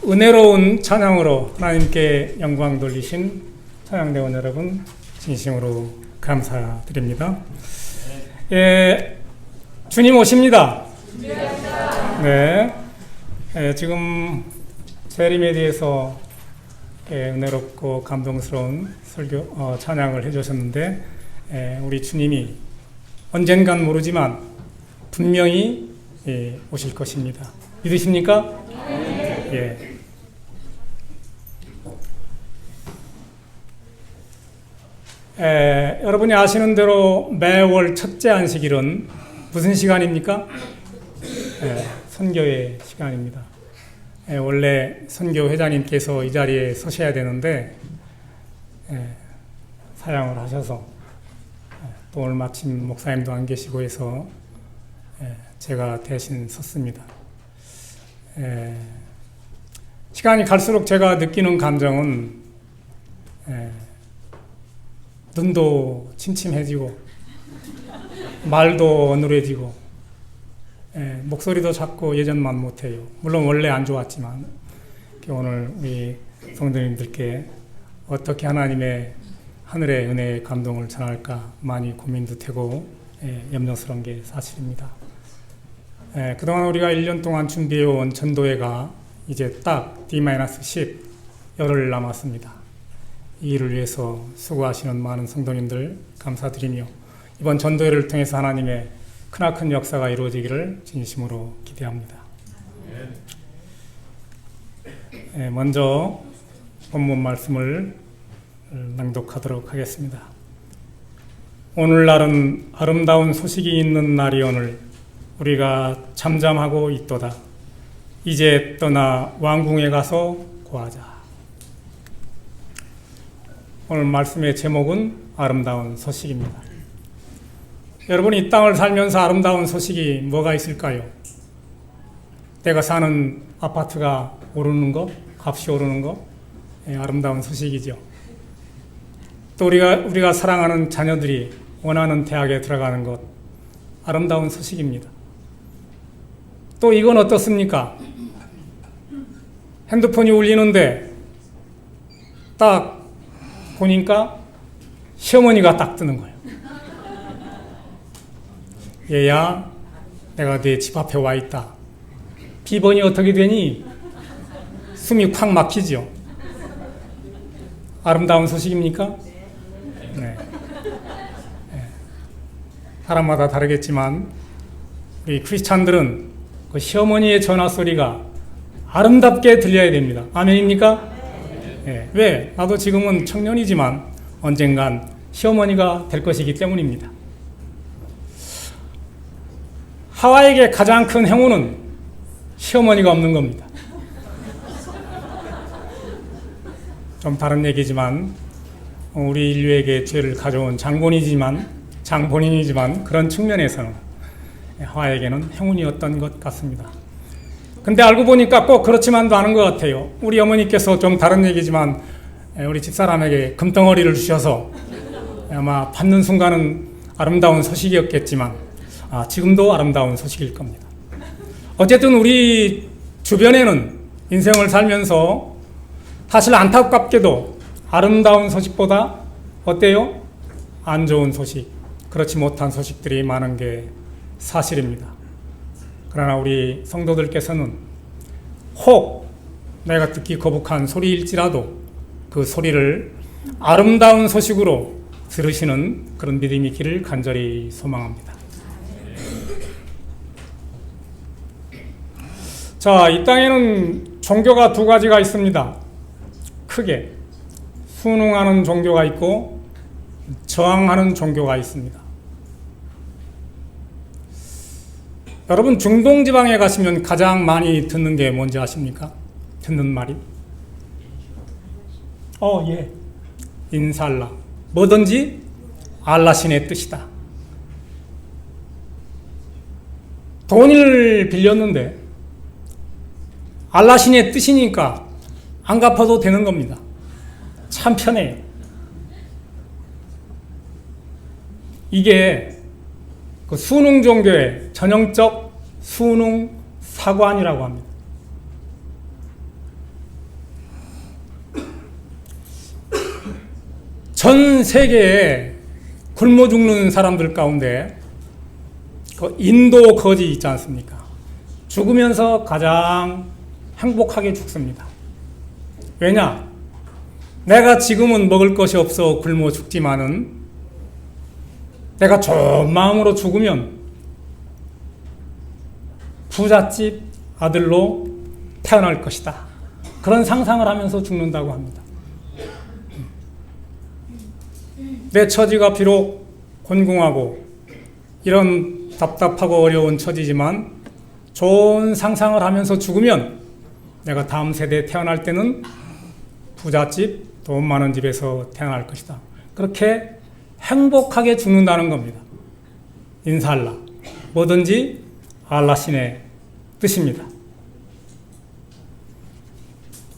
은혜로운 찬양으로 하나님께 영광 돌리신 찬양대원 여러분 진심으로 감사드립니다. 주님 오십니다. 네, 지금 재림에 대해서 은혜롭고 감동스러운 설교 찬양을 해주셨는데 우리 주님이 언젠간 모르지만 분명히 오실 것입니다. 믿으십니까? 예. 여러분이 아시는 대로 매월 첫째 안식일은 무슨 시간입니까? 선교의 시간입니다. 원래 선교 회장님께서 이 자리에 서셔야 되는데 사양을 하셔서 또 오늘 마침 목사님도 안 계시고 해서 제가 대신 섰습니다. 시간이 갈수록 제가 느끼는 감정은 눈도 침침해지고 말도 어눌해지고 목소리도 자꾸 예전만 못해요. 물론 원래 안 좋았지만 오늘 우리 성도님들께 어떻게 하나님의 하늘의 은혜의 감동을 전할까 많이 고민도 되고 염려스러운 게 사실입니다. 그동안 우리가 1년 동안 준비해온 전도회가 이제 딱 D-10 열흘 남았습니다. 이 일을 위해서 수고하시는 많은 성도님들 감사드리며 이번 전도회를 통해서 하나님의 크나큰 역사가 이루어지기를 진심으로 기대합니다. 먼저 본문 말씀을 낭독하도록 하겠습니다. 오늘날은 아름다운 소식이 있는 날이 오늘 우리가 잠잠하고 있도다. 이제 떠나 왕궁에 가서 고하자. 오늘 말씀의 제목은 아름다운 소식입니다. 여러분이 이 땅을 살면서 아름다운 소식이 뭐가 있을까요? 내가 사는 아파트가 오르는 것, 값이 오르는 것, 아름다운 소식이죠. 또 우리가 사랑하는 자녀들이 원하는 대학에 들어가는 것, 아름다운 소식입니다. 또 이건 어떻습니까? 핸드폰이 울리는데 딱 보니까 시어머니가 딱 뜨는 거예요. 얘야, 내가 네 집 앞에 와 있다. 비번이 어떻게 되니? 숨이 콱 막히죠. 아름다운 소식입니까? 네. 사람마다 다르겠지만 우리 크리스찬들은 그 시어머니의 전화 소리가 아름답게 들려야 됩니다. 아멘입니까? 네. 왜? 나도 지금은 청년이지만 언젠간 시어머니가 될 것이기 때문입니다. 하와이에게 가장 큰 행운은 시어머니가 없는 겁니다. 좀 다른 얘기지만 우리 인류에게 죄를 가져온 장본인이지만 그런 측면에서는 하와이에게는 행운이었던 것 같습니다. 근데 알고 보니까 꼭 그렇지만도 않은 것 같아요. 우리 어머니께서 좀 다른 얘기지만 우리 집사람에게 금덩어리를 주셔서 아마 받는 순간은 아름다운 소식이었겠지만 지금도 아름다운 소식일 겁니다. 어쨌든 우리 주변에는 인생을 살면서 사실 안타깝게도 아름다운 소식보다 어때요? 안 좋은 소식, 그렇지 못한 소식들이 많은 게 사실입니다. 그러나 우리 성도들께서는 혹 내가 듣기 거북한 소리일지라도 그 소리를 아름다운 소식으로 들으시는 그런 믿음이 있기를 간절히 소망합니다. 자, 이 땅에는 종교가 두 가지가 있습니다. 크게 순응하는 종교가 있고 저항하는 종교가 있습니다. 여러분 중동 지방에 가시면 가장 많이 듣는 게 뭔지 아십니까? 듣는 말이? 예. 인살라. 뭐든지 알라신의 뜻이다. 돈을 빌렸는데 알라신의 뜻이니까 안 갚아도 되는 겁니다. 참 편해요. 이게 그 순응 종교의 전형적 순응 사관이라고 합니다. 전 세계에 굶어 죽는 사람들 가운데 그 인도 거지 있지 않습니까? 죽으면서 가장 행복하게 죽습니다. 왜냐? 내가 지금은 먹을 것이 없어 굶어 죽지만은 내가 좋은 마음으로 죽으면 부잣집 아들로 태어날 것이다. 그런 상상을 하면서 죽는다고 합니다. 내 처지가 비록 곤궁하고 이런 답답하고 어려운 처지지만 좋은 상상을 하면서 죽으면 내가 다음 세대에 태어날 때는 부잣집, 돈 많은 집에서 태어날 것이다. 그렇게 행복하게 죽는다는 겁니다. 인살라. 뭐든지 알라 신의 뜻입니다.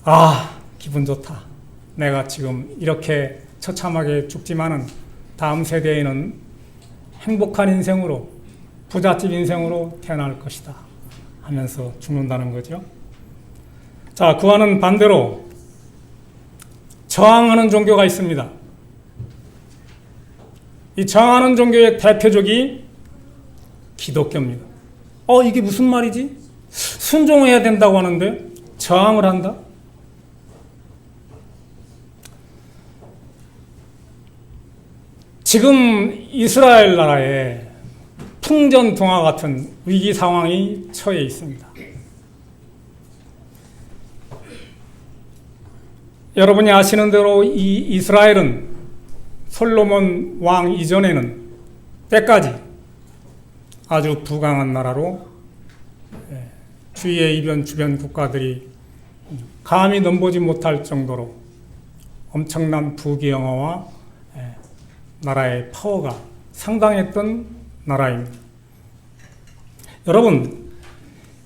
아, 기분 좋다. 내가 지금 이렇게 처참하게 죽지만은 다음 세대에는 행복한 인생으로, 부잣집 인생으로 태어날 것이다 하면서 죽는다는 거죠. 자, 그와는 반대로 저항하는 종교가 있습니다. 이 저항하는 종교의 대표적이 기독교입니다. 이게 무슨 말이지? 순종해야 된다고 하는데 저항을 한다? 지금 이스라엘 나라에 풍전등화 같은 위기 상황이 처해 있습니다. 여러분이 아시는 대로 이 이스라엘은 솔로몬 왕 이전에는 때까지 아주 부강한 나라로 주위의 이변 주변 국가들이 감히 넘보지 못할 정도로 엄청난 부귀영화와 나라의 파워가 상당했던 나라입니다. 여러분,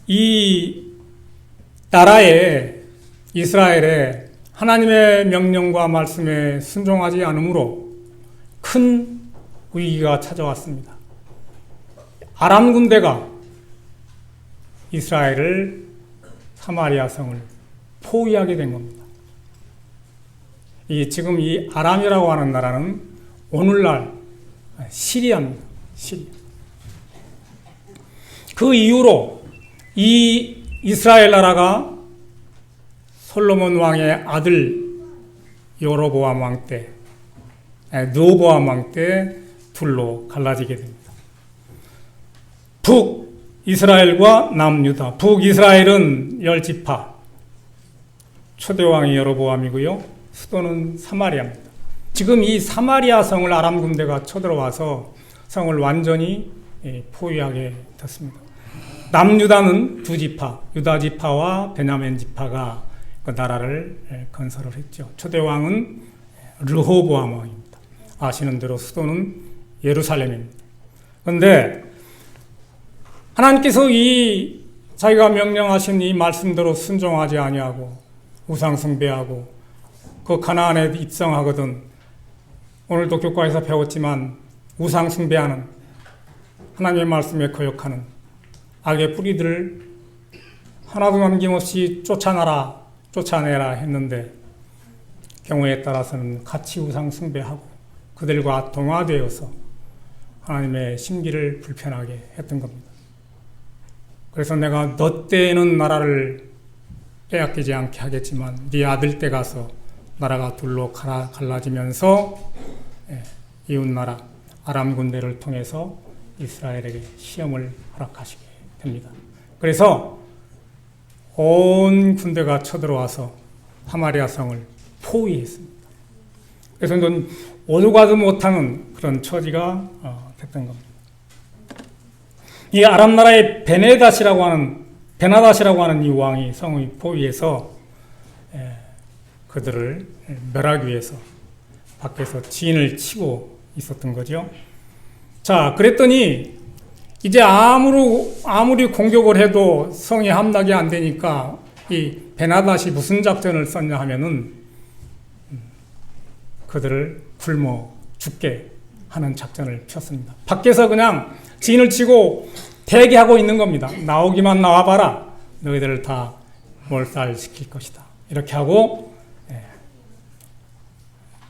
이 나라에 이스라엘에 하나님의 명령과 말씀에 순종하지 않으므로 큰 위기가 찾아왔습니다. 아람 군대가 이스라엘을 사마리아 성을 포위하게 된 겁니다. 지금 이 아람이라고 하는 나라는 오늘날 시리아입니다. 시리아. 그 이후로 이 이스라엘 나라가 솔로몬 왕의 아들 여로보암 왕 때, 르호보암 왕 때 둘로 갈라지게 됩니다. 북이스라엘과 남유다. 북이스라엘은 10지파, 초대왕이 여로보암이고요. 수도는 사마리아입니다. 지금 이 사마리아 성을 아람 군대가 쳐들어와서 성을 완전히 포위하게 됐습니다. 남유다는 2지파, 유다 지파와 베냐민 지파가 그 나라를 건설을 했죠. 초대왕은 르호보암 왕입니다. 아시는 대로 수도는 예루살렘입니다. 그런데 하나님께서 자기가 명령하신 이 말씀대로 순종하지 아니하고 우상 숭배하고 그 가나안에 입성하거든 오늘도 교과에서 배웠지만 우상 숭배하는 하나님의 말씀에 거역하는 악의 뿌리들을 하나도 남김없이 쫓아내라 했는데 경우에 따라서는 같이 우상 숭배하고 그들과 동화되어서 하나님의 심기를 불편하게 했던 겁니다. 그래서 내가 너 때에는 나라를 빼앗기지 않게 하겠지만 네 아들 때 가서 나라가 둘로 갈라지면서 이웃나라 아람 군대를 통해서 이스라엘에게 시험을 허락하시게 됩니다. 그래서 온 군대가 쳐들어와서 사마리아 성을 포위했습니다. 그래서 오도 가도 못하는 그런 처지가 됐던 겁니다. 이 아람 나라의 베나다시라고 하는 이 왕이 성을 포위해서 그들을 멸하기 위해서 밖에서 진을 치고 있었던 거죠. 자, 그랬더니 이제 아무리 공격을 해도 성이 함락이 안 되니까 이 베나다시 무슨 작전을 썼냐 하면은 그들을 굶어 죽게 하는 작전을 폈습니다. 밖에서 그냥 진을 치고 대기하고 있는 겁니다. 나오기만 나와봐라. 너희들을 다 몰살시킬 것이다. 이렇게 하고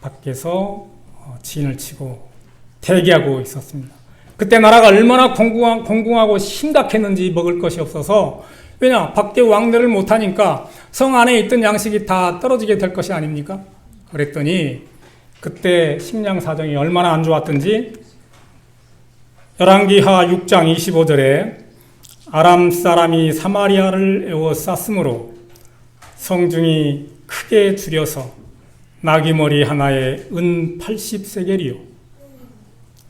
밖에서 진을 치고 대기하고 있었습니다. 그때 나라가 얼마나 공공하고 심각했는지 먹을 것이 없어서, 왜냐? 밖에 왕래를 못하니까 성 안에 있던 양식이 다 떨어지게 될 것이 아닙니까? 그랬더니 그때 식량 사정이 얼마나 안 좋았던지 열왕기하 6장 25절에 아람 사람이 사마리아를 에워쌌으므로 성중이 크게 줄여서 나귀머리 하나에 은 80세겔이요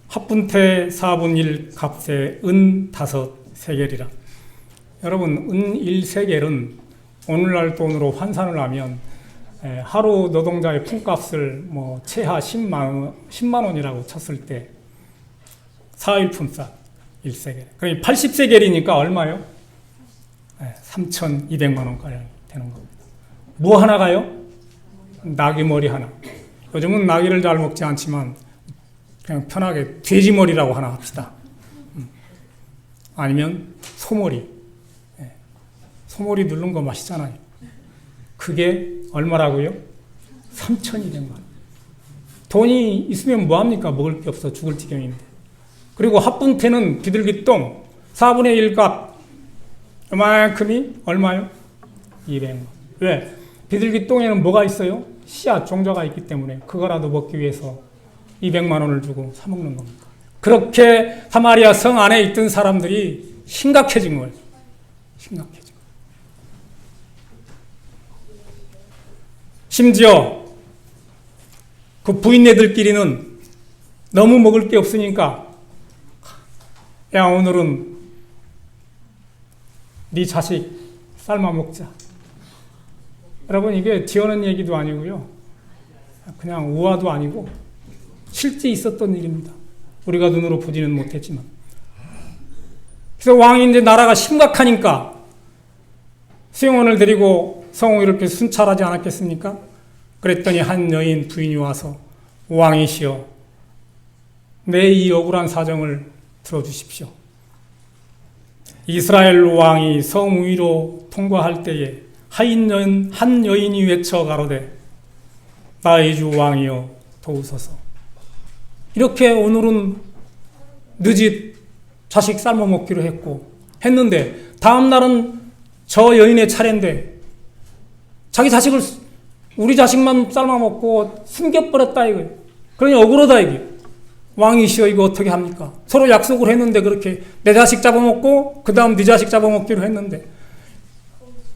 합분태 4분 1 값에 은 5세겔이라. 여러분, 은 1세겔은 오늘날 돈으로 환산을 하면 하루 노동자의 품값을 최하 10만 원이라고 쳤을 때 4일 품삯 1세겔. 그러니까 80세겔이니까 얼마요? 3,200만 원가량 되는 겁니다. 뭐 하나가요? 나귀머리 하나. 요즘은 나귀를 잘 먹지 않지만 그냥 편하게 돼지머리라고 하나 합시다. 아니면 소머리. 소머리 누른 거 맛있잖아요. 그게 얼마라고요? 3,200만 원. 돈이 있으면 뭐합니까? 먹을 게 없어 죽을 지경인데. 그리고 합분태는 비둘기똥 4분의 1 값. 이만큼이 얼마요? 200만 원. 왜? 비둘기똥에는 뭐가 있어요? 씨앗, 종자가 있기 때문에 그거라도 먹기 위해서 200만 원을 주고 사 먹는 겁니다. 그렇게 사마리아 성 안에 있던 사람들이 심각해진 거예요. 심각해진 거예요. 심지어 그 부인네들끼리는 너무 먹을 게 없으니까 야, 오늘은 네 자식 삶아 먹자. 여러분, 이게 지어낸 얘기도 아니고요. 그냥 우화도 아니고 실제 있었던 일입니다. 우리가 눈으로 보지는 못했지만. 그래서 왕인데 나라가 심각하니까 수용원을 데리고 성을 이렇게 순찰하지 않았겠습니까? 그랬더니 한 여인 부인이 와서 왕이시여, 내 이 억울한 사정을 들어주십시오. 이스라엘 왕이 성 위로 통과할 때에 한 여인이 외쳐 가로되 나의 주 왕이여 도우소서. 이렇게 오늘은 늦짓 자식 삶아 먹기로 했는데 다음 날은 저 여인의 차례인데 자기 자식을 우리 자식만 삶아 먹고 숨겨버렸다 이거예요. 그러니 억울하다 이게. 왕이시여 이거 어떻게 합니까? 서로 약속을 했는데 그렇게 내 자식 잡아먹고 그 다음 네 자식 잡아먹기로 했는데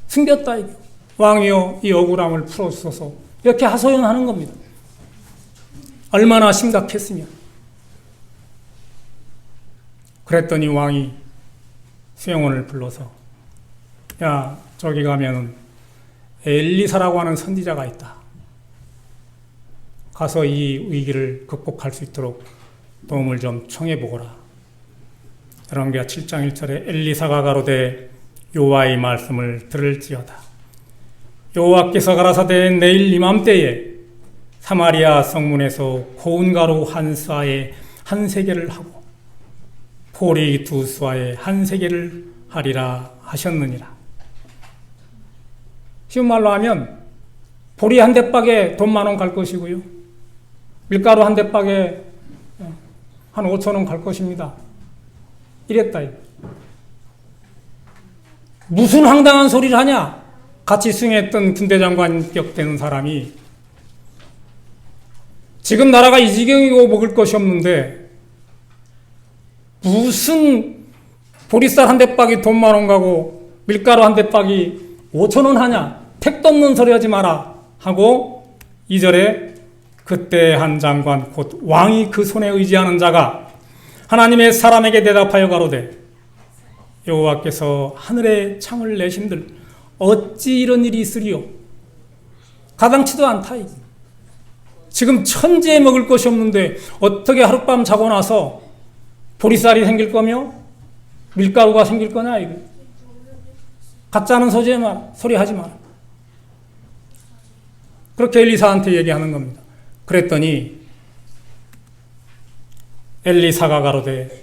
숨겼다 이게. 왕이여 이 억울함을 풀어주소서. 이렇게 하소연하는 겁니다. 얼마나 심각했으면. 그랬더니 왕이 수영원을 불러서 야, 저기 가면은 엘리사라고 하는 선지자가 있다. 가서 이 위기를 극복할 수 있도록 도움을 좀 청해보거라. 열왕기하 7장 1절에 엘리사가 가로되 여호와의 말씀을 들을지어다. 여호와께서 가라사대 내일 이맘때에 사마리아 성문에서 고운 가루 한 쏴에 한 세겔을 하고 보리 두 쏴에 한 세겔을 하리라 하셨느니라. 쉬운 말로 하면 보리 한 대박에 돈 10,000원 갈 것이고요. 밀가루 한 대박에 한 5,000원 갈 것입니다. 이랬다. 무슨 황당한 소리를 하냐? 같이 수행했던 군대장관격 되는 사람이 지금 나라가 이 지경이고 먹을 것이 없는데 무슨 보리쌀 한 대박이 돈 10,000원 가고 밀가루 한 대박이 5,000원 하냐? 택도 없는 소리 하지 마라 하고 2절에 그때 한 장관 곧 왕이 그 손에 의지하는 자가 하나님의 사람에게 대답하여 가로되 여호와께서 하늘에 창을 내신들 어찌 이런 일이 있으리요? 가당치도 않다. 지금 천지에 먹을 것이 없는데 어떻게 하룻밤 자고 나서 보리쌀이 생길 거며 밀가루가 생길 거냐 이거. 가짜는 소리 하지 마라. 그렇게 엘리사한테 얘기하는 겁니다. 그랬더니 엘리사가 가로되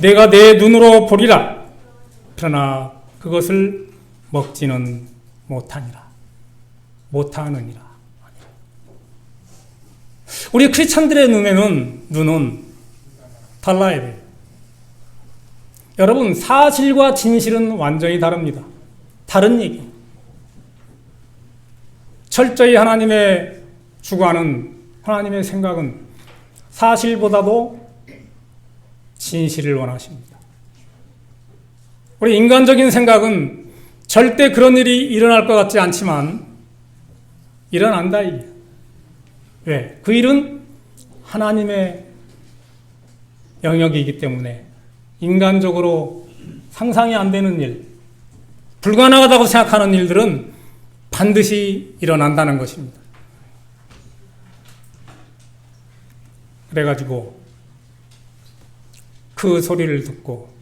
내가 내 눈으로 보리라. 그러나 그것을 먹지는 못하느니라. 우리 크리스찬들의 눈은 달라야 돼요. 여러분, 사실과 진실은 완전히 다릅니다. 다른 얘기. 철저히 하나님의 주관은, 하나님의 생각은 사실보다도 진실을 원하십니다. 우리 인간적인 생각은 절대 그런 일이 일어날 것 같지 않지만 일어난다 이게. 왜? 그 일은 하나님의 영역이기 때문에 인간적으로 상상이 안 되는 일, 불가능하다고 생각하는 일들은 반드시 일어난다는 것입니다. 그래가지고 그 소리를 듣고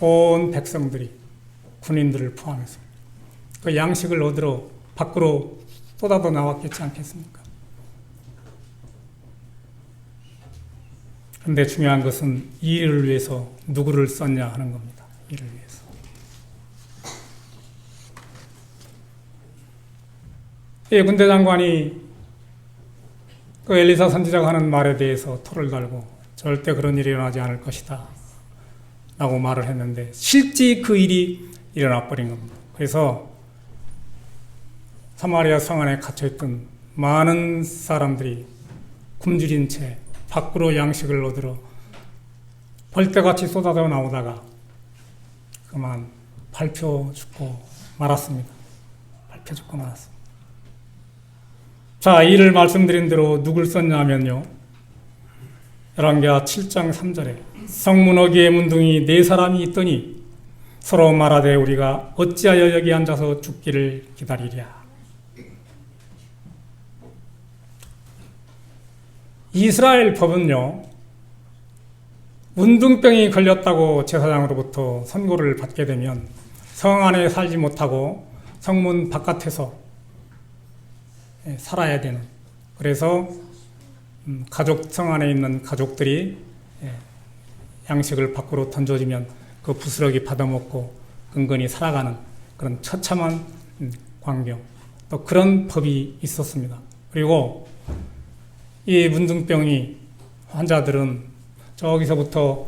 온 백성들이, 군인들을 포함해서 그 양식을 얻으러 밖으로 쏟아져 나왔겠지 않겠습니까? 그런데 중요한 것은 이 일을 위해서 누구를 썼냐 하는 겁니다. 이를 위해서. 이 군대 장관이 그 엘리사 선지자가 하는 말에 대해서 토를 달고 절대 그런 일이 일어나지 않을 것이다 라고 말을 했는데 실제 그 일이 일어나 버린 겁니다. 그래서 사마리아 성 안에 갇혀있던 많은 사람들이 굶주린 채 밖으로 양식을 얻으러 벌떼같이 쏟아져 나오다가 그만 밟혀 죽고 말았습니다. 밟혀 죽고 말았습니다. 자, 이를 말씀드린 대로 누굴 썼냐 하면요, 열왕기하 7장 3절에 성문 어귀에 문둥이 4사람이 있더니 서로 말하되 우리가 어찌하여 여기 앉아서 죽기를 기다리랴. 이스라엘 법은요, 문둥병이 걸렸다고 제사장으로부터 선고를 받게 되면 성 안에 살지 못하고 성문 바깥에서 살아야 되는, 그래서 성 안에 있는 가족들이 양식을 밖으로 던져주면 그 부스러기 받아먹고 근근히 살아가는 그런 처참한 광경, 또 그런 법이 있었습니다. 그리고 이 문둥병이 환자들은 저기서부터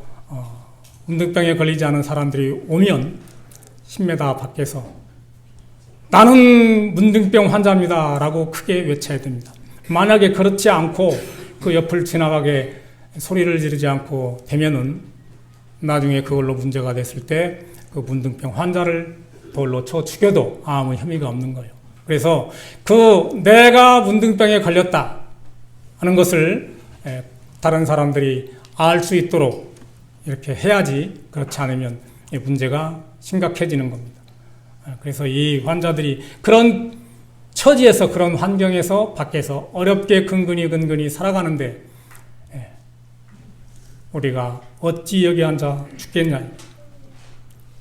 문둥병에 걸리지 않은 사람들이 오면 10m 밖에서 나는 문둥병 환자입니다 라고 크게 외쳐야 됩니다. 만약에 그렇지 않고 그 옆을 지나가게 소리를 지르지 않고 되면은 나중에 그걸로 문제가 됐을 때 그 문둥병 환자를 돌로 쳐 죽여도 아무 혐의가 없는 거예요. 그래서 그 내가 문둥병에 걸렸다 하는 것을 다른 사람들이 알 수 있도록 이렇게 해야지, 그렇지 않으면 문제가 심각해지는 겁니다. 그래서 이 환자들이 그런 처지에서, 그런 환경에서 밖에서 어렵게 근근히 살아가는데 우리가 어찌 여기 앉아 죽겠냐.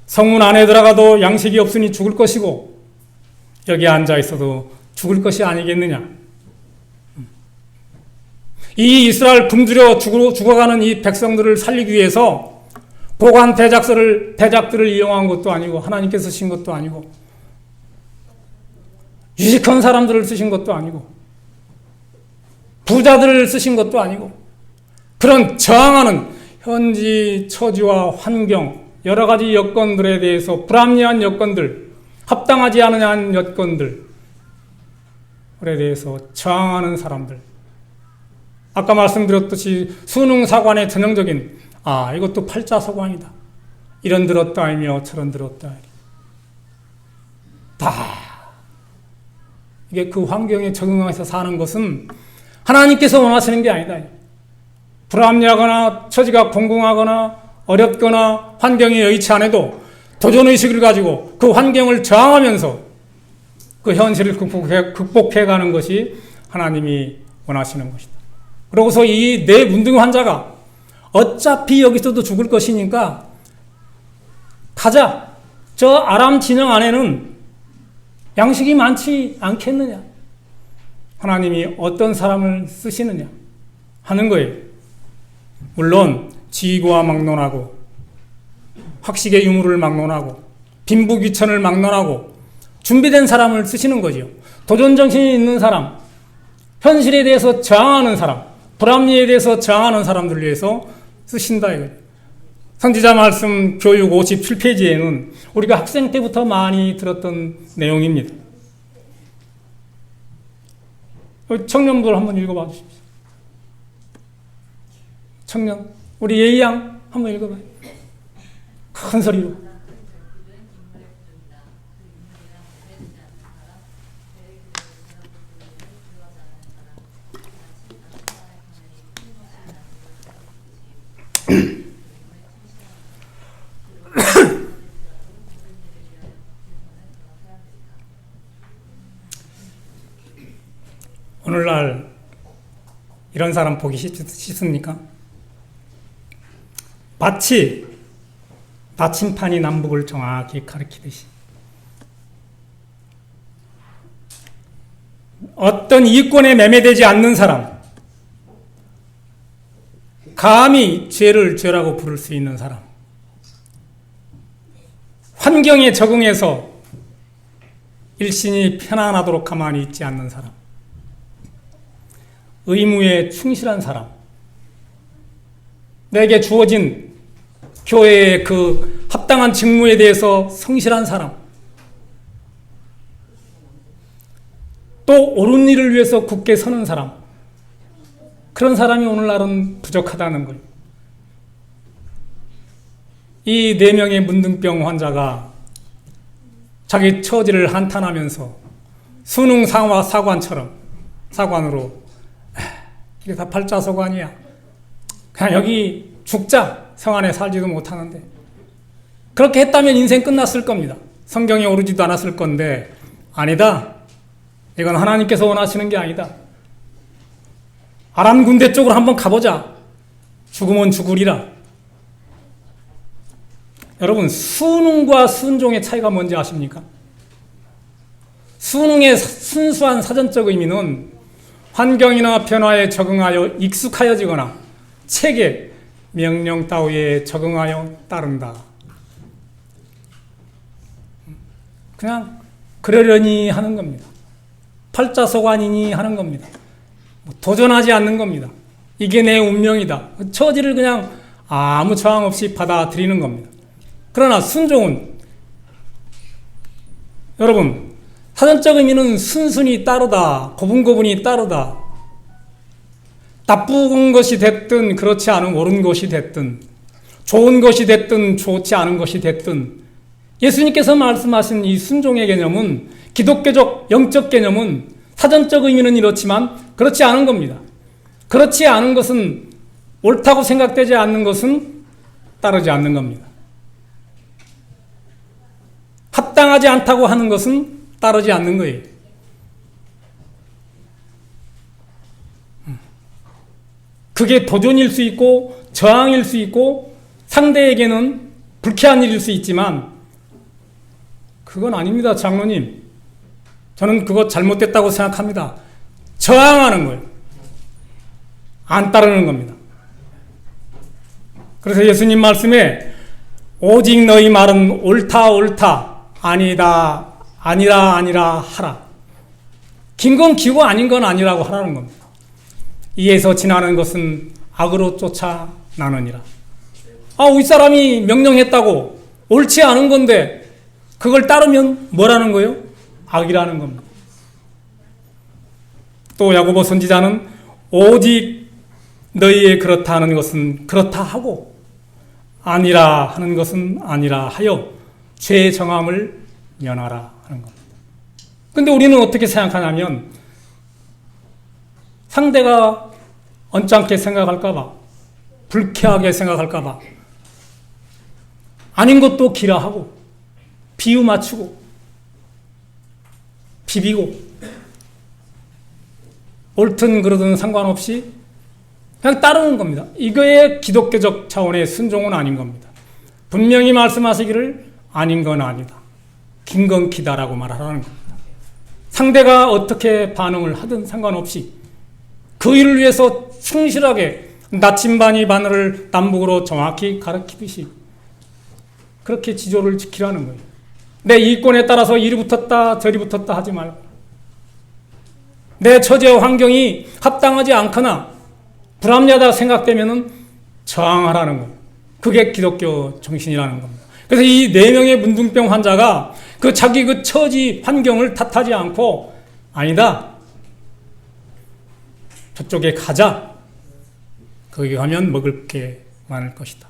성문 안에 들어가도 양식이 없으니 죽을 것이고 여기 앉아 있어도 죽을 것이 아니겠느냐. 이 이스라엘 굶주려 죽어가는 이 백성들을 살리기 위해서 보관 대작들을 이용한 것도 아니고, 하나님께서 쓰신 것도 아니고, 유식한 사람들을 쓰신 것도 아니고, 부자들을 쓰신 것도 아니고, 그런 저항하는 현지 처지와 환경, 여러 가지 여건들에 대해서 불합리한 여건들, 합당하지 않은 여건들에 대해서 저항하는 사람들, 아까 말씀드렸듯이 수능사관의 전형적인 이것도 팔자서관이다, 이런 들었다 하며 저런 들었다 하리. 다 이게 그 환경에 적응해서 사는 것은 하나님께서 원하시는 게 아니다. 불합리하거나 처지가 공공하거나 어렵거나 환경이 여의치 않아도 도전의식을 가지고 그 환경을 저항하면서 그 현실을 극복해가는 것이 하나님이 원하시는 것이다. 그러고서 이 내 문둥이 환자가 어차피 여기서도 죽을 것이니까 가자. 저 아람 진영 안에는 양식이 많지 않겠느냐. 하나님이 어떤 사람을 쓰시느냐 하는 거예요. 물론 지휘고와 막론하고 학식의 유무를 막론하고 빈부귀천을 막론하고 준비된 사람을 쓰시는 거죠. 도전정신이 있는 사람, 현실에 대해서 저항하는 사람, 불합리에 대해서 저항하는 사람들을 위해서 쓰신다 이거예요. 선지자 말씀 교육 57페이지에는 우리가 학생 때부터 많이 들었던 내용입니다. 청년들 한번 읽어봐 주십시오. 청년, 우리 예의양 한번 읽어봐요. 큰 소리로. 오늘날 이런 사람 보기 싫습니까? 마치 나침판이 남북을 정확히 가리키듯이 어떤 이권에 매매되지 않는 사람, 감히 죄를 죄라고 부를 수 있는 사람, 환경에 적응해서 일신이 편안하도록 가만히 있지 않는 사람, 의무에 충실한 사람, 내게 주어진 교회의 그 합당한 직무에 대해서 성실한 사람, 또 옳은 일을 위해서 굳게 서는 사람, 그런 사람이 오늘날은 부족하다는 거예요. 이 4명의 문둥병 환자가 자기 처지를 한탄하면서 수능 사관으로 이게 다 팔자소관이야. 그냥 여기 죽자. 성 안에 살지도 못하는데. 그렇게 했다면 인생 끝났을 겁니다. 성경에 오르지도 않았을 건데 아니다. 이건 하나님께서 원하시는 게 아니다. 아람 군대 쪽으로 한번 가보자. 죽으면 죽으리라. 여러분, 수능과 순종의 차이가 뭔지 아십니까? 수능의 순수한 사전적 의미는 환경이나 변화에 적응하여 익숙하여지거나 체계, 명령 따위에 적응하여 따른다. 그냥 그러려니 하는 겁니다. 팔자소관이니 하는 겁니다. 도전하지 않는 겁니다. 이게 내 운명이다. 처지를 그냥 아무 저항 없이 받아들이는 겁니다. 그러나 순종은, 여러분, 사전적 의미는 순순히 따르다, 고분고분히 따르다. 나쁜 것이 됐든 그렇지 않은 옳은 것이 됐든 좋은 것이 됐든 좋지 않은 것이 됐든 예수님께서 말씀하신 이 순종의 개념은, 기독교적 영적 개념은 사전적 의미는 이렇지만 그렇지 않은 겁니다. 그렇지 않은 것은, 옳다고 생각되지 않는 것은 따르지 않는 겁니다. 합당하지 않다고 하는 것은 따르지 않는 거예요. 그게 도전일 수 있고 저항일 수 있고 상대에게는 불쾌한 일일 수 있지만 그건 아닙니다, 장로님. 저는 그거 잘못됐다고 생각합니다. 저항하는 거예요. 안 따르는 겁니다. 그래서 예수님 말씀에 오직 너희 말은 옳다 옳다 아니다 아니라 하라. 긴 건 기고 아닌 건 아니라고 하라는 겁니다. 이에서 지나는 것은 악으로 쫓아나느니라. 윗사람이 명령했다고 옳지 않은 건데 그걸 따르면 뭐라는 거예요? 악이라는 겁니다. 또 야고보 선지자는 오직 너희의 그렇다 하는 것은 그렇다 하고 아니라 하는 것은 아니라 하여 죄의 정함을 면하라 하는 겁니다. 근데 우리는 어떻게 생각하냐면 상대가 언짢게 생각할까봐, 불쾌하게 생각할까봐 아닌 것도 기라하고 비유 맞추고 비비고 옳든 그러든 상관없이 그냥 따르는 겁니다. 이거의 기독교적 차원의 순종은 아닌 겁니다. 분명히 말씀하시기를 아닌 건 아니다. 긴 건 기다라고 말하라는 겁니다. 상대가 어떻게 반응을 하든 상관없이 그 일을 위해서 충실하게 나침반이 바늘을 남북으로 정확히 가리키듯이 그렇게 지조를 지키라는 거예요. 내 이권에 따라서 이리 붙었다 저리 붙었다 하지 말고 내 처지와 환경이 합당하지 않거나 불합리하다 생각되면은 저항하라는 것. 그게 기독교 정신이라는 겁니다. 그래서 이 4명의 문둥병 환자가 자기 처지 환경을 탓하지 않고 아니다. 저쪽에 가자. 거기 가면 먹을 게 많을 것이다.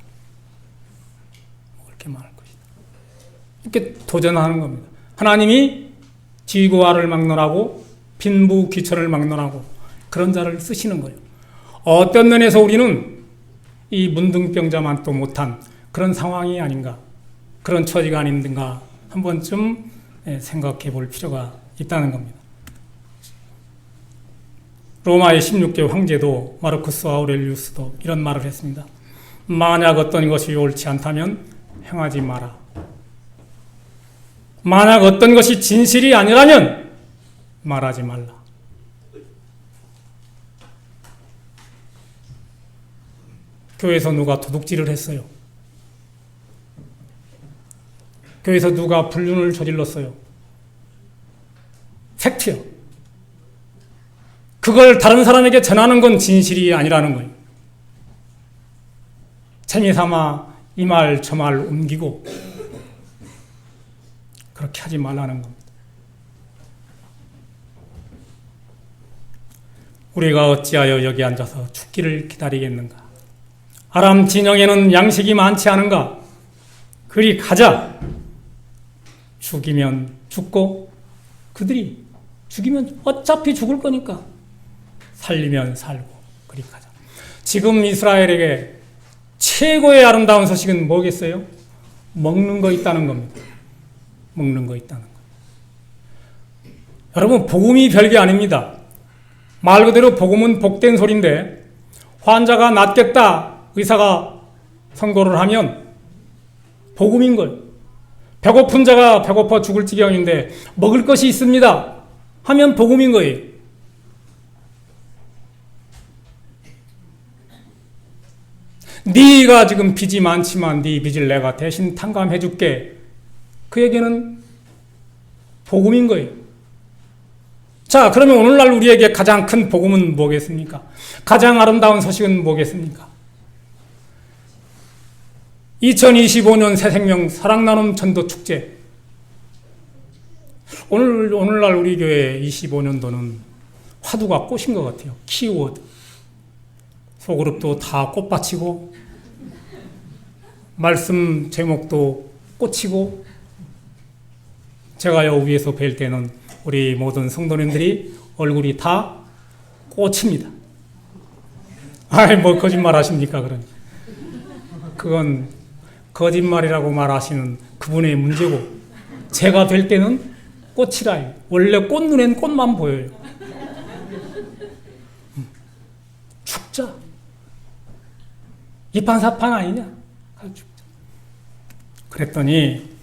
먹을 게 많을 것이다. 이렇게 도전하는 겁니다. 하나님이 지구화를 막론하고 빈부귀천을 막론하고 그런 자를 쓰시는 거예요. 어떤 면에서 우리는 이 문둥병자만 또 못한 그런 상황이 아닌가, 그런 처지가 아닌가 한 번쯤 생각해 볼 필요가 있다는 겁니다. 로마의 16개 황제도 마르쿠스 아우렐리우스도 이런 말을 했습니다. 만약 어떤 것이 옳지 않다면 행하지 마라. 만약 어떤 것이 진실이 아니라면 말하지 말라. 교회에서 누가 도둑질을 했어요. 교회에서 누가 불륜을 저질렀어요. 팩트요. 그걸 다른 사람에게 전하는 건 진실이 아니라는 거예요. 재미삼아 이 말 저 말 옮기고 그렇게 하지 말라는 겁니다. 우리가 어찌하여 여기 앉아서 죽기를 기다리겠는가? 아람 진영에는 양식이 많지 않은가? 그리 가자. 죽이면 죽고 그들이 죽이면 어차피 죽을 거니까 살리면 살고 그리 가자. 지금 이스라엘에게 최고의 아름다운 소식은 뭐겠어요? 먹는 거 있다는 겁니다. 먹는 거 있다는 거. 여러분, 복음이 별게 아닙니다. 말 그대로 복음은 복된 소리인데 환자가 낫겠다 의사가 선고를 하면 복음인 거예요. 배고픈 자가 배고파 죽을 지경인데 먹을 것이 있습니다 하면 복음인 거예요. 네가 지금 빚이 많지만 네 빚을 내가 대신 탕감해 줄게. 그에게는 복음인 거예요. 자, 그러면 오늘날 우리에게 가장 큰 복음은 뭐겠습니까? 가장 아름다운 소식은 뭐겠습니까? 2025년 새생명 사랑나눔 전도축제. 오늘날 우리 교회 25년도는 화두가 꽃인 것 같아요. 키워드. 소그룹도 다 꽃밭이고 말씀 제목도 꽃이고 제가 여 위에서 뵐 때는 우리 모든 성도님들이 얼굴이 다 꽃입니다. 아이, 뭐 거짓말 하십니까, 그러니. 그건 거짓말이라고 말하시는 그분의 문제고 제가 뵐 때는 꽃이라요. 원래 꽃눈엔 꽃만 보여요. 죽자. 이판사판 아니냐? 그랬더니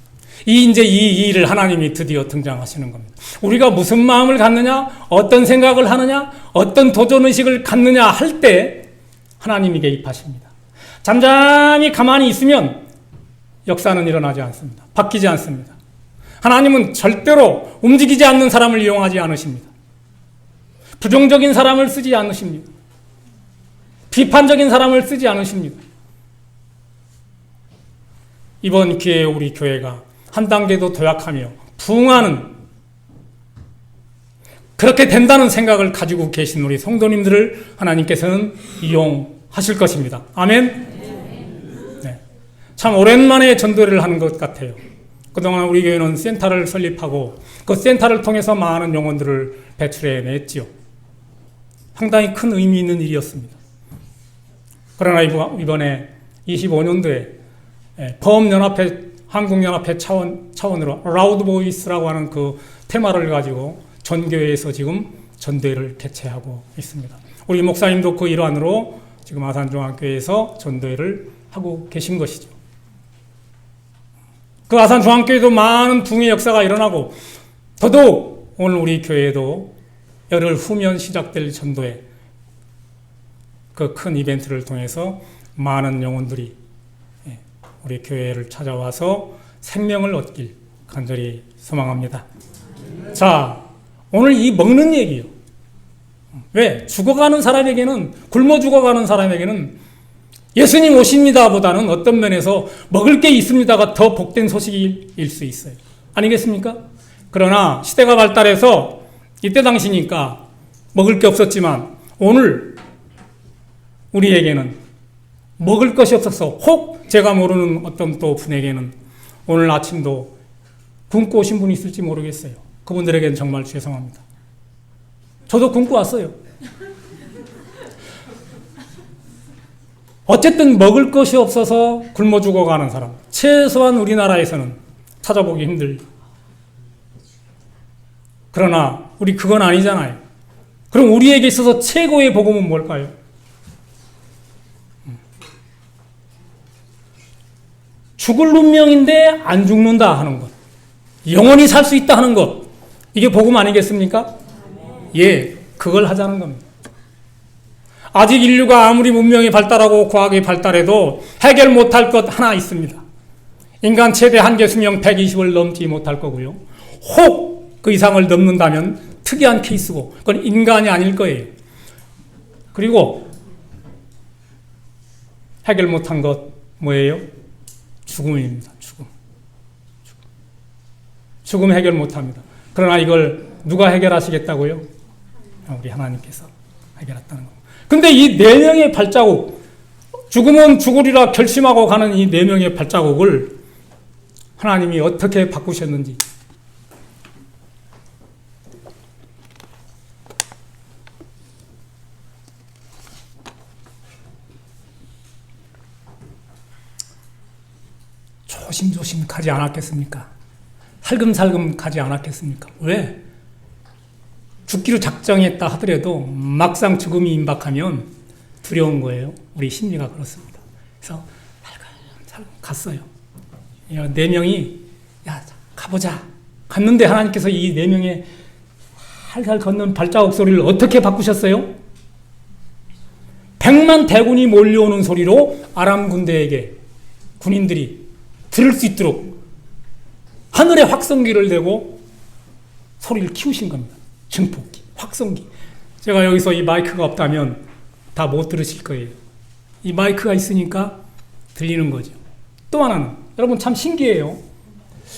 이제 이 일을 하나님이 드디어 등장하시는 겁니다. 우리가 무슨 마음을 갖느냐, 어떤 생각을 하느냐, 어떤 도전의식을 갖느냐 할 때 하나님이 개입하십니다. 잠잠히 가만히 있으면 역사는 일어나지 않습니다. 바뀌지 않습니다. 하나님은 절대로 움직이지 않는 사람을 이용하지 않으십니다. 부정적인 사람을 쓰지 않으십니다. 비판적인 사람을 쓰지 않으십니다. 이번 기회에 우리 교회가 한 단계도 도약하며 부흥하는 그렇게 된다는 생각을 가지고 계신 우리 성도님들을 하나님께서는 이용하실 것입니다. 아멘? 네. 참 오랜만에 전도를 하는 것 같아요. 그동안 우리 교회는 센터를 설립하고 그 센터를 통해서 많은 영혼들을 배출해냈지요. 상당히 큰 의미 있는 일이었습니다. 그러나 이번에 25년도에 범연합회, 한국연합회 차원으로 라우드 보이스라고 하는 그 테마를 가지고 전교회에서 지금 전도회를 개최하고 있습니다. 우리 목사님도 그 일환으로 지금 아산중앙교회에서 전도회를 하고 계신 것이죠. 그 아산중앙교회도 많은 붕의 역사가 일어나고 더더욱 오늘 우리 교회에도 열흘 후면 시작될 전도회 그 큰 이벤트를 통해서 많은 영혼들이 우리 교회를 찾아와서 생명을 얻길 간절히 소망합니다. 자, 오늘 이 먹는 얘기요. 왜? 죽어가는 사람에게는, 굶어 죽어가는 사람에게는 예수님 오십니다 보다는 어떤 면에서 먹을 게 있습니다가 더 복된 소식일 수 있어요. 아니겠습니까? 그러나 시대가 발달해서 이때 당시니까 먹을 게 없었지만 오늘 우리에게는 먹을 것이 없어서 혹 제가 모르는 어떤 또 분에게는 오늘 아침도 굶고 오신 분이 있을지 모르겠어요. 그분들에게는 정말 죄송합니다. 저도 굶고 왔어요. 어쨌든 먹을 것이 없어서 굶어 죽어가는 사람, 최소한 우리나라에서는 찾아보기 힘들. 그러나 우리 그건 아니잖아요. 그럼 우리에게 있어서 최고의 복음은 뭘까요? 죽을 운명인데 안 죽는다 하는 것, 영원히 살 수 있다 하는 것, 이게 복음 아니겠습니까? 예, 그걸 하자는 겁니다. 아직 인류가 아무리 문명이 발달하고 과학이 발달해도 해결 못할 것 하나 있습니다. 인간 최대 한계 수명 120을 넘지 못할 거고요. 혹 그 이상을 넘는다면 특이한 케이스고 그건 인간이 아닐 거예요. 그리고 해결 못한 것 뭐예요? 죽음입니다. 죽음 해결 못합니다. 그러나 이걸 누가 해결하시겠다고요? 우리 하나님께서 해결했다는 겁니다. 근데 이 네 명의 발자국, 죽음은 죽으리라 결심하고 가는 이 네 명의 발자국을 하나님이 어떻게 바꾸셨는지. 조심조심 가지 않았겠습니까? 살금살금 가지 않았겠습니까? 왜? 죽기로 작정했다 하더라도 막상 죽음이 임박하면 두려운 거예요. 우리 심리가 그렇습니다. 그래서 살금 갔어요. 네 명이 야 가보자. 갔는데 하나님께서 이 네 명의 살살 걷는 발자국 소리를 어떻게 바꾸셨어요? 100만 대군이 몰려오는 소리로 아람 군대에게 군인들이 들을 수 있도록 하늘에 확성기를 대고 소리를 키우신 겁니다. 증폭기, 확성기. 제가 여기서 이 마이크가 없다면 다 못 들으실 거예요. 이 마이크가 있으니까 들리는 거죠. 또 하나는 여러분 참 신기해요.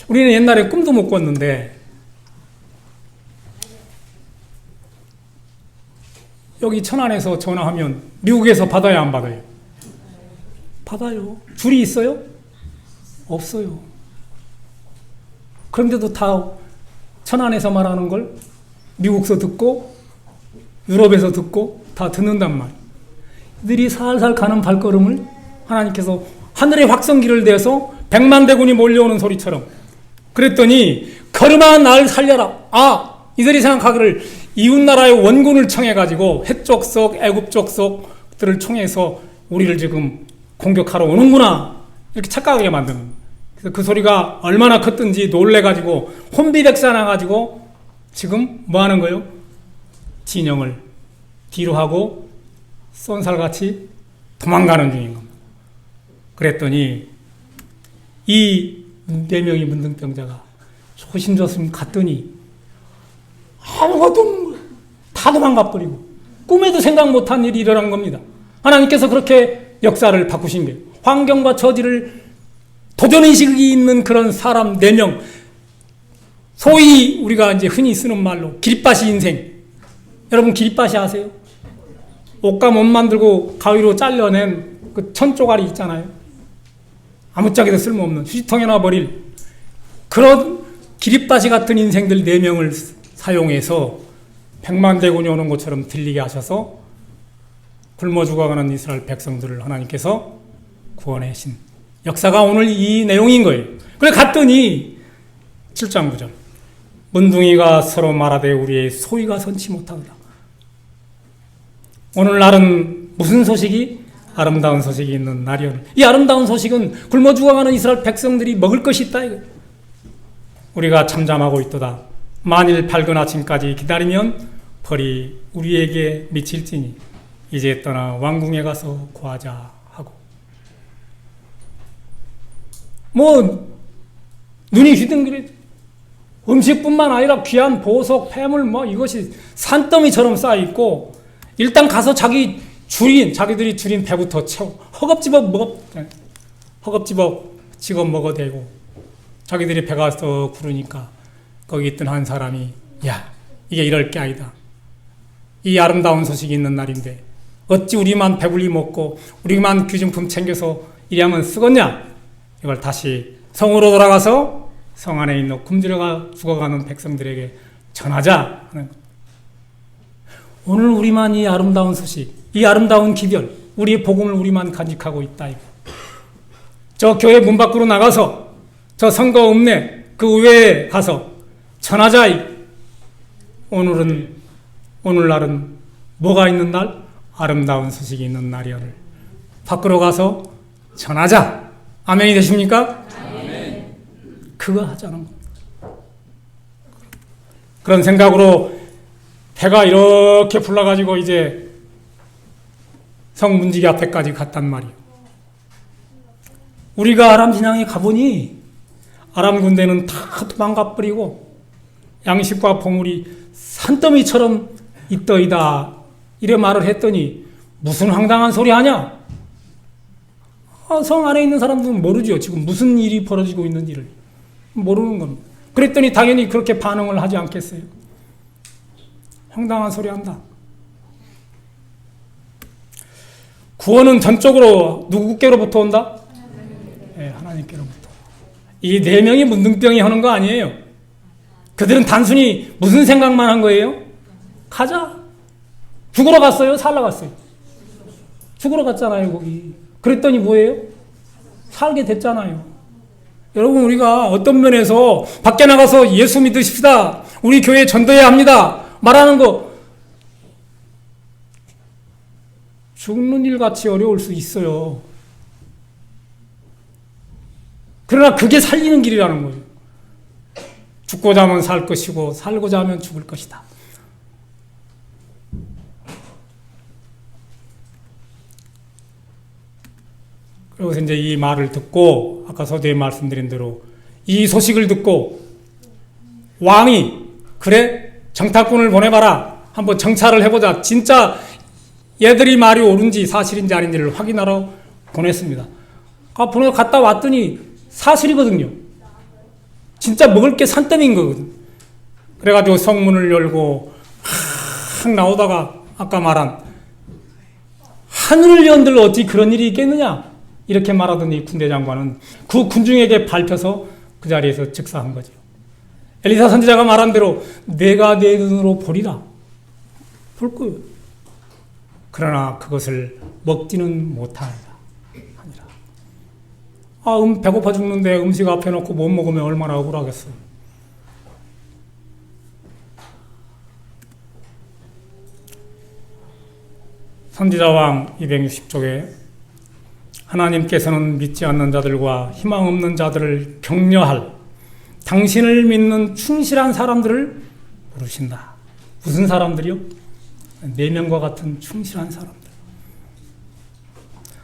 우리는 옛날에 꿈도 못 꿨는데 여기 천안에서 전화하면 미국에서 받아야 안 받아요? 받아요. 줄이 있어요? 없어요. 그런데도 다 천안에서 말하는 걸 미국에서 듣고 유럽에서 듣고 다 듣는단 말이에요. 이들이 살살 가는 발걸음을 하나님께서 하늘의 확성기를 대서 100만 대군이 몰려오는 소리처럼 그랬더니 걸음아 날 살려라. 이들이 생각하기를 이웃나라의 원군을 청해가지고 해쪽 속 애굽쪽 속들을 총해서 우리를 지금 공격하러 오는구나 이렇게 착각하게 만드는. 그래서 그 소리가 얼마나 컸든지 놀래가지고 혼비백산해가지고 지금 뭐 하는 거예요? 진영을 뒤로 하고 쏜살같이 도망가는 중인 겁니다. 그랬더니 이 4명의 문둥병자가 조심조심 갔더니 아무것도 없는 거예요. 다 도망가버리고 꿈에도 생각 못한 일이 일어난 겁니다. 하나님께서 그렇게 역사를 바꾸신 거예요. 환경과 처지를 도전의식이 있는 그런 사람 4명, 소위 우리가 이제 흔히 쓰는 말로 기립바시 인생. 여러분 기립바시 아세요? 옷감 못 만들고 가위로 잘려낸 그 천조가리 있잖아요. 아무짝에도 쓸모없는 휴지통에나 버릴 그런 기립바시 같은 인생들 4명을 사용해서 100만 대군이 오는 것처럼 들리게 하셔서 굶어 죽어가는 이스라엘 백성들을 하나님께서 구원하신 역사가 오늘 이 내용인 거예요. 그래 갔더니 7장 9절 문둥이가 서로 말하되 우리의 소위가 선치 못하더라. 오늘날은 무슨 소식이? 아름다운 소식이 있는 날이오니 이 아름다운 소식은 굶어 죽어가는 이스라엘 백성들이 먹을 것이 있다 이거. 우리가 잠잠하고 있도다. 만일 밝은 아침까지 기다리면 벌이 우리에게 미칠지니 이제 떠나 왕궁에 가서 구하자 하고. 눈이 휘둥그레 음식뿐만 아니라 귀한 보석, 폐물 뭐 이것이 산더미처럼 쌓여 있고 일단 가서 자기들이 줄인 배부터 채워 허겁지겁 찍어 먹어대고 자기들이 배가 더 부르니까 거기 있던 한 사람이 야 이게 이럴 게 아니다. 이 아름다운 소식이 있는 날인데 어찌 우리만 배불리 먹고 우리만 귀중품 챙겨서 이리하면 쓰겄냐. 이걸 다시 성으로 돌아가서 성 안에 있는 굶주려가 죽어가는 백성들에게 전하자 하는 것. 오늘 우리만 이 아름다운 소식, 이 아름다운 기별, 우리의 복음을 우리만 간직하고 있다. 저 교회 문 밖으로 나가서 저 선거 읍내 그 의회에 가서 전하자. 오늘날은 뭐가 있는 날? 아름다운 소식이 있는 날이오늘. 밖으로 가서 전하자. 아멘이 되십니까? 아멘. 그거 하자는 겁니다. 그런 생각으로 배가 이렇게 불러가지고 이제 성문지기 앞에까지 갔단 말이에요. 우리가 아람 진영에 가보니 아람 군대는 다 도망가버리고 양식과 보물이 산더미처럼 있더이다. 이래 말을 했더니 무슨 황당한 소리 하냐? 성 안에 있는 사람들은 모르죠. 지금 무슨 일이 벌어지고 있는지를 모르는 겁니다. 그랬더니 당연히 그렇게 반응을 하지 않겠어요. 황당한 소리 한다. 구원은 전적으로 누구께로부터 온다? 네, 하나님께로부터. 이 네 명이 문둥병이 하는 거 아니에요. 그들은 단순히 무슨 생각만 한 거예요? 가자. 죽으러 갔어요? 살러 갔어요? 죽으러 갔잖아요, 거기. 그랬더니 뭐예요? 살게 됐잖아요. 여러분, 우리가 어떤 면에서 밖에 나가서 예수 믿으십시다. 우리 교회에 전도해야 합니다. 말하는 거 죽는 일 같이 어려울 수 있어요. 그러나 그게 살리는 길이라는 거예요. 죽고자 하면 살 것이고 살고자 하면 죽을 것이다. 그래서 이제 이 말을 듣고 아까 서두에 말씀드린 대로 이 소식을 듣고 왕이 그래 정탐꾼을 보내봐라. 한번 정찰을 해보자. 진짜 얘들이 말이 옳은지 사실인지 아닌지를 확인하러 보냈습니다. 보내 갔다 왔더니 사실이거든요. 진짜 먹을 게 산더미인 거거든. 그래가지고 성문을 열고 확 나오다가 아까 말한 하늘을 연들 어찌 그런 일이 있겠느냐 이렇게 말하더니 군대 장관은 그 군중에게 밟혀서 그 자리에서 즉사한 거죠. 엘리사 선지자가 말한 대로 내가 내 눈으로 보리라. 볼 거예요. 그러나 그것을 먹지는 못하리라. 배고파 죽는데 음식 앞에 놓고 못 먹으면 얼마나 억울하겠어요. 선지자왕 260쪽에 하나님께서는 믿지 않는 자들과 희망 없는 자들을 격려할 당신을 믿는 충실한 사람들을 부르신다. 무슨 사람들이요? 네 명과 같은 충실한 사람들.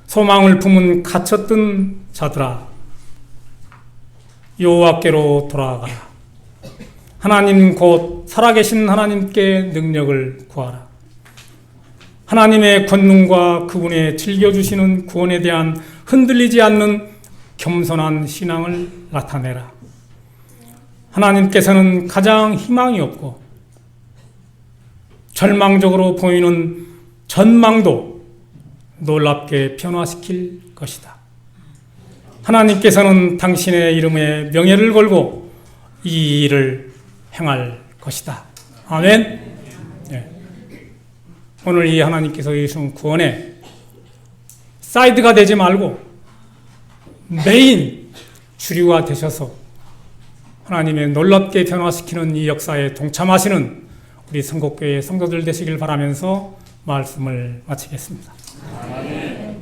소망을 품은 갇혔던 자들아, 여호와께로 돌아가라. 하나님 곧 살아계신 하나님께 능력을 구하라. 하나님의 권능과 그분의 즐겨주시는 구원에 대한 흔들리지 않는 겸손한 신앙을 나타내라. 하나님께서는 가장 희망이 없고 절망적으로 보이는 전망도 놀랍게 변화시킬 것이다. 하나님께서는 당신의 이름에 명예를 걸고 이 일을 행할 것이다. 아멘. 네. 오늘 이 하나님께서 이루신 구원에 사이드가 되지 말고 메인 주류가 되셔서 하나님의 놀랍게 변화시키는 이 역사에 동참하시는 우리 성곡교회 성도들 되시길 바라면서 말씀을 마치겠습니다. 아멘.